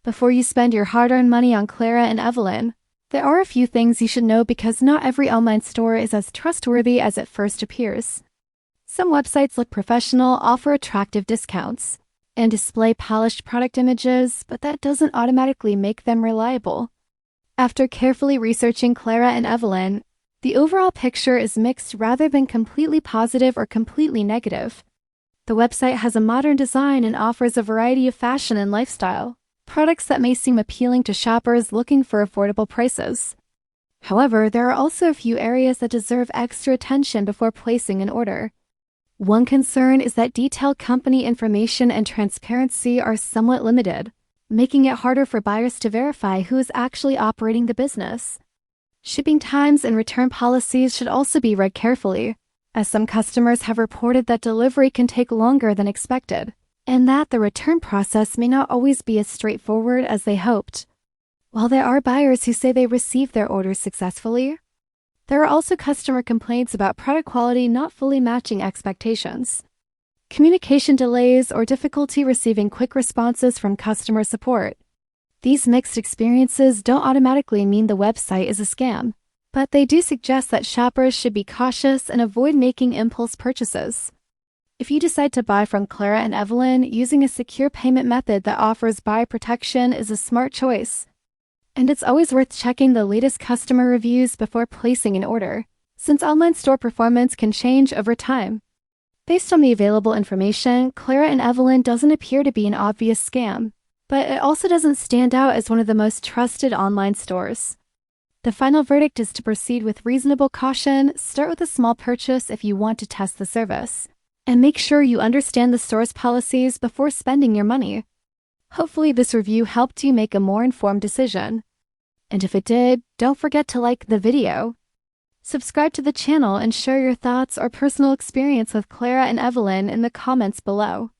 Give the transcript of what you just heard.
Before you spend your hard-earned money on Clara and Evelyn, there are a few things you should know because not every online store is as trustworthy as it first appears. Some websites look professional, offer attractive discounts, and display polished product images, but that doesn't automatically make them reliable. After carefully researching Clara and Evelyn, the overall picture is mixed rather than completely positive or completely negative. The website has a modern design and offers a variety of fashion and lifestyle products that may seem appealing to shoppers looking for affordable prices. However, there are also a few areas that deserve extra attention before placing an order. One concern is that detailed company information and transparency are somewhat limited, making it harder for buyers to verify who is actually operating the business. Shipping times and return policies should also be read carefully, as some customers have reported that delivery can take longer than expected, and that the return process may not always be as straightforward as they hoped. While there are buyers who say they received their orders successfully, there are also customer complaints about product quality not fully matching expectations. Communication delays or difficulty receiving quick responses from customer support. These mixed experiences don't automatically mean the website is a scam, but they do suggest that shoppers should be cautious and avoid making impulse purchases. If you decide to buy from Clara and Evelyn, using a secure payment method that offers buyer protection is a smart choice. And it's always worth checking the latest customer reviews before placing an order, since online store performance can change over time. Based on the available information, Clara and Evelyn doesn't appear to be an obvious scam, but it also doesn't stand out as one of the most trusted online stores. The final verdict is to proceed with reasonable caution, start with a small purchase if you want to test the service, and make sure you understand the store's policies before spending your money. Hopefully this review helped you make a more informed decision. And if it did, don't forget to like the video. Subscribe to the channel and share your thoughts or personal experience with Clara and Evelyn in the comments below.